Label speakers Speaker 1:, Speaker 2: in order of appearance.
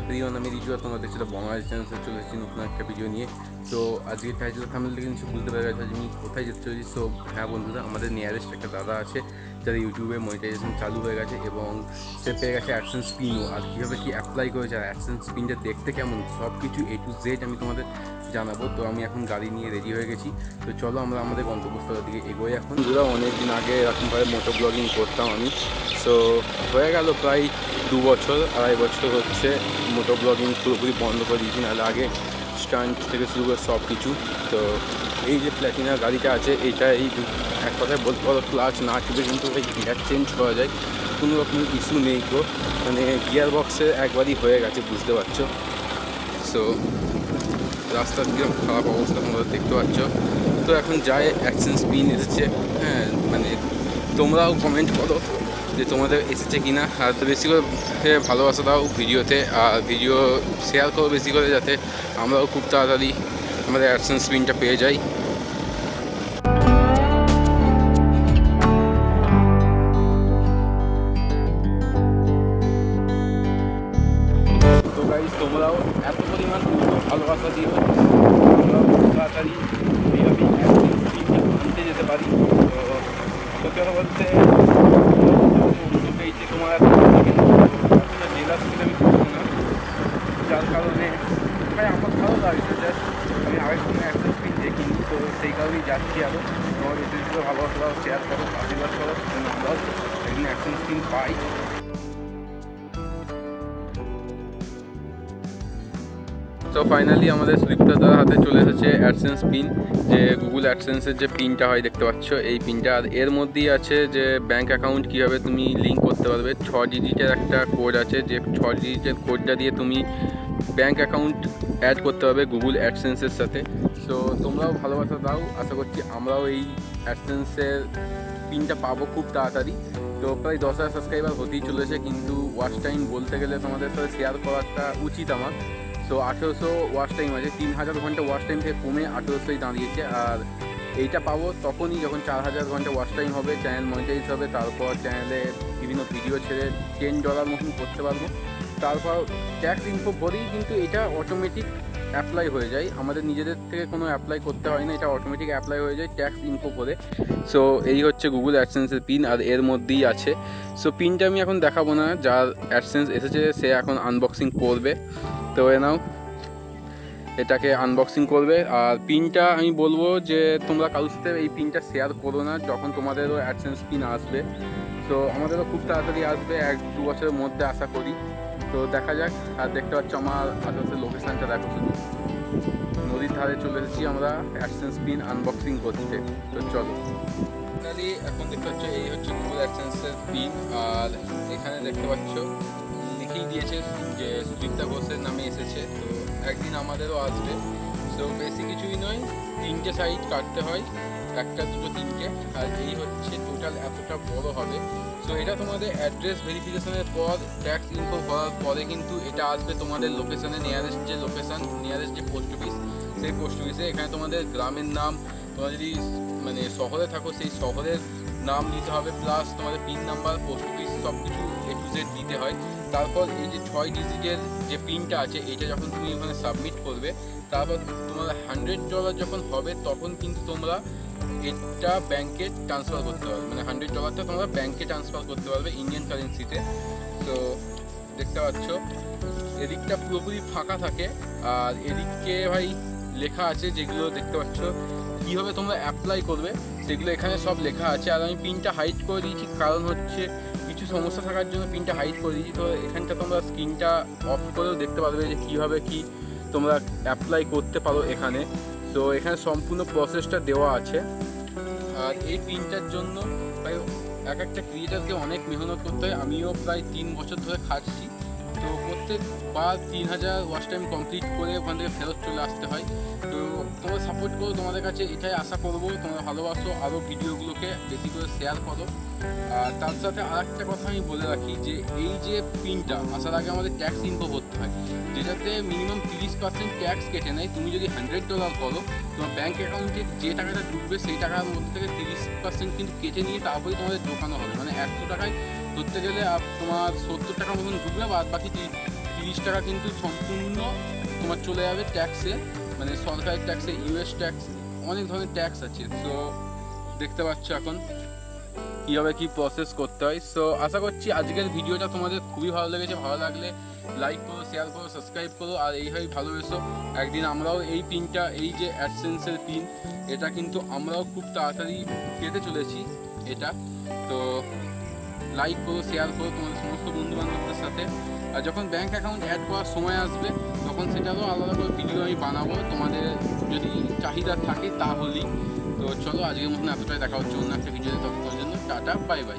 Speaker 1: প্রিয়ন আমি রিজু, আর তোমরা দেখছিলে বাংলাদেশ চ্যানেল চলে এসেছি নতুন একটা ভিডিও নিয়ে। তো আজকে টাইটেল থাম্বনেল দেখে নিশ্চয়ই বুঝতে পেরে গেছো আমি কোথায় যেতে চলেছি। সো হ্যাঁ বন্ধুরা, আমাদের নিয়ারেস্ট একটা দাদা আছে যাদের ইউটিউবে মনিটাইজেশন চালু হয়ে গেছে এবং সে পেয়ে গেছে অ্যাডসেন্স পিনও। আর কীভাবে কী অ্যাপ্লাই করেছে আর অ্যাডসেন্স পিনটা দেখতে কেমন সব কিছু A to Z আমি তোমাদের জানাবো। তো আমি এখন গাড়ি নিয়ে রেডি হয়ে গেছি। তো চলো আমরা আমাদের গন্তব্যস্থলের দিকে এগোই। এখন বন্ধুরা, অনেকদিন আগে এরকমভাবে মোটো ব্লগিং করতাম আমি। সো হয়ে গেল প্রায় 2 বছর, 2.5 বছর হচ্ছে মোটো ব্লগিং পুরোপুরি বন্ধ করে দিয়েছি। নাহলে আগে স্টান্ট থেকে শুরু করে সব কিছু। তো এই যে প্ল্যাটিনা গাড়িটা আছে, এইটা এই এক কথায় বলতে পারো ক্লাচ না টিপে কিন্তু এই গিয়ার চেঞ্জ করা যায়, কোনো রকমের ইস্যু নেই। তো মানে গিয়ার বক্সে একবারই হয়ে গেছে, বুঝতে পারছো। সো রাস্তার দিকে খারাপ অবস্থা তোমরা দেখতে পাচ্ছ। তো এখন যায় অ্যাডসেন্স পিন এসেছে। হ্যাঁ মানে তোমরাও কমেন্ট করো যে তোমাদের এসেছে কি না, আর বেশি করে ভালোবাসা দাও ভিডিওতে, আর ভিডিও শেয়ার করো বেশি করে, যাতে আমরাও খুব তাড়াতাড়ি আমাদের অ্যাডসেন্স পিনটা পেয়ে যাই। তো গাইস, তোমরাও এত পরিমাণ ভালোবাসা দিও, আমরাও খুব তাড়াতাড়ি এইভাবে অ্যাডসেন্স পিনটা আনতে যেতে পারি। তো সত্যি কথা বলতে এই যে তোমার জেলার থেকে আমি করবো না, যার কারণে ভাই আমার ভালো লাগছে। জাস্ট আমি আগের কোনো অ্যাডসেন্স পিন দেখিনি, তো সেই কারণেই যাচ্ছি। আরও তোমার বেশি করে ভালোবাসা শেয়ার করো, আশীর্বাদ করো যেন আমরাও একদিন অ্যাডসেন্স পিন পাই। তো ফাইনালি আমাদের সুদীপ্তার হাতে চলে এসেছে অ্যাডসেন্স পিন, যে গুগল অ্যাডসেন্সের যে পিনটা হয় দেখতে পাচ্ছ এই পিনটা। আর এর মধ্যেই আছে যে ব্যাঙ্ক অ্যাকাউন্ট কীভাবে তুমি লিঙ্ক করতে পারবে। 6 ডিজিটের একটা কোড আছে, যে 6 ডিজিটের কোডটা দিয়ে তুমি ব্যাঙ্ক অ্যাকাউন্ট অ্যাড করতে পারবে গুগল অ্যাডসেন্সের সাথে। সো তোমরাও ভালোবাসা দাও, আশা করছি আমরাও এই অ্যাডসেন্সের পিনটা পাবো খুব তাড়াতাড়ি। তো প্রায় 10,000 সাবস্ক্রাইবার হতেই চলেছে, কিন্তু ওয়াচ টাইম বলতে গেলে তোমাদের সাথে শেয়ার করাটা উচিত আমার। তো 1800 ওয়াচ টাইম আছে, 3000 ঘন্টা ওয়াচ টাইম থেকে কমে 1800ই দাঁড়িয়েছে। আর এইটা পাবো তখনই যখন 4000 ঘন্টা ওয়াচ টাইম হবে, চ্যানেল মনিটাইজ হবে, তারপর চ্যানেলে বিভিন্ন ভিডিও ছেড়ে $10 মতন করতে পারবো। তারপর ট্যাক্স ইনফো ভরেই কিন্তু এটা অটোমেটিক অ্যাপ্লাই হয়ে যায়, আমাদের নিজেদের থেকে কোনো অ্যাপ্লাই করতে হয় না, এটা অটোমেটিক অ্যাপ্লাই হয়ে যায় ট্যাক্স ইনফো ভরে। সো এই হচ্ছে গুগল অ্যাডসেন্সের পিন, আর এর মধ্যেই আছে। সো পিনটা আমি এখন দেখাবো না, যার অ্যাডসেন্স এসেছে সে এখন আনবক্সিং করবে। তো নাও এটাকে আনবক্সিং করবে। আর পিনটা আমি বলবো যে তোমরা কারোর সাথে এই পিনটা শেয়ার করো না যখন তোমাদেরও অ্যাডসেন্স পিন আসবে। তো আমাদেরও খুব তাড়াতাড়ি আসবে, 1-2 বছরের মধ্যে আশা করি। তো দেখা যাক। আর দেখতে পাচ্ছ আমার আশেপাশে লোকেশানটা দেখো, শুধু নদীর ধারে চলে এসেছি আমরা অ্যাডসেন্স পিন আনবক্সিং করতে। তো চলো ফাইনালি এখন দেখতে পাচ্ছ এই হচ্ছে গুগল অ্যাডসেন্সের পিন। আর এখানে দেখতে পাচ্ছ লিখেই দিয়েছে যে সুদীপ্তা ঘোষের নামে এসেছে। তো একদিন আমাদেরও আসবে। সো বেশি কিছুই নয়, 3টে সাইড কাটতে হয়, 1, 2, 3টে। আর এই হচ্ছে টোটাল এতটা বড় হবে। সো এটা তোমাদের অ্যাড্রেস ভেরিফিকেশনের পর ট্যাক্স ইনফো করার পরে কিন্তু এটা আসবে তোমাদের লোকেশানে, নিয়ারেস্ট যে লোকেশান, নিয়ারেস্ট যে পোস্ট অফিস, সেই পোস্ট অফিসে। এখানে তোমাদের গ্রামের নাম, তোমরা যদি মানে শহরে থাকো সেই শহরের নাম দিতে হবে, প্লাস তোমাদের পিন নাম্বার, পোস্ট অফিস সব কিছু A to Z দিতে হয়। তারপর এই যে 6 ডিজিটের যে পিনটা আছে এটা যখন তুমি ওখানে সাবমিট করবে, তারপর তোমার $100 যখন হবে তখন কিন্তু তোমরা এটা ব্যাংকে ট্রান্সফার করতে পারবে, মানে $100টা তোমরা ব্যাংকে ট্রান্সফার করতে পারবে ইন্ডিয়ান কারেন্সিতে। তো দেখতে পাচ্ছ এদিকটা পুরোপুরি ফাঁকা থাকে, আর এদিকে ভাই লেখা আছে যেগুলো দেখতে পাচ্ছ কীভাবে তোমরা অ্যাপ্লাই করবে সেগুলো এখানে সব লেখা আছে। আর আমি পিনটা হাইড করে দিয়েছি, কারণ হচ্ছে কিছু সমস্যা থাকার জন্য পিনটা হাইড করে দিয়েছি। তো এখানটা তোমরা স্ক্রিনটা অফ করেও দেখতে পারবে যে কীভাবে কি তোমরা অ্যাপ্লাই করতে পারো এখানে। তো এখানে সম্পূর্ণ প্রসেসটা দেওয়া আছে। আর এই পিনটার জন্য প্রায় এক একটা ক্রিয়েটারকে অনেক মেহনত করতে হয়, আমিও প্রায় 3 বছর ধরে খাটছি। তো প্রত্যেকবার 3000 ওয়াচ টাইম কমপ্লিট করে ওখান থেকে ফেরত চলে আসতে হয়। তো তোমরা সাপোর্ট করো, তোমাদের কাছে এটাই আশা করবো, তোমরা ভালোবাসো, আরও ভিডিওগুলোকে বেশি করে শেয়ার করো। আর তার সাথে আর একটা কথা আমি বলে রাখি যে এই যে পিনটা আসার আগে আমাদের ট্যাক্স ইনফো করতে হয়, যেটাতে মিনিমাম 30% ট্যাক্স কেটে নেয়। তুমি যদি $100 করো, তোমার ব্যাঙ্ক অ্যাকাউন্টে যে টাকাটা ঢুকবে সেই টাকার মধ্যে থেকে 30% কিন্তু কেটে নিয়ে তারপরে তোমাদের ঢোকানো হবে। মানে 100 টাকায় ধরতে গেলে তোমার 70 টাকা মতন ঢুকবে, বাদ বাকি 30 টাকা কিন্তু সম্পূর্ণ তোমার চলে যাবে ট্যাক্সে, মানে সরকারের ট্যাক্সে, ইউএস ট্যাক্স, অনেক ধরনের ট্যাক্স আছে। সো দেখতে পাচ্ছ এখন কীভাবে কী প্রসেস করতে হয়। সো আশা করছি আজকের ভিডিওটা তোমাদের খুবই ভালো লেগেছে। ভালো লাগলে লাইক করো, শেয়ার করো, সাবস্ক্রাইব করো, আর এইভাবেই ভালোবেসো। একদিন আমরাও এই পিনটা, এই যে অ্যাডসেন্সের পিন, এটা কিন্তু আমরাও খুব তাড়াতাড়ি পেতে চলেছি এটা। তো লাইক করো, শেয়ার করো তোমাদের সমস্ত বন্ধুবান্ধবদের সাথে। আর যখন ব্যাঙ্ক অ্যাকাউন্ট অ্যাড করার সময় আসবে তখন সেটারও আলাদা করে ভিডিও আমি বানাবো, তোমাদের যদি চাহিদা থাকে তাহলেই। তো চলো আজকের মতন এতটাই, দেখা হচ্ছে অন্য একটা ভিডিওতে। ততক্ষণের জন্য টাটা, বাই বাই।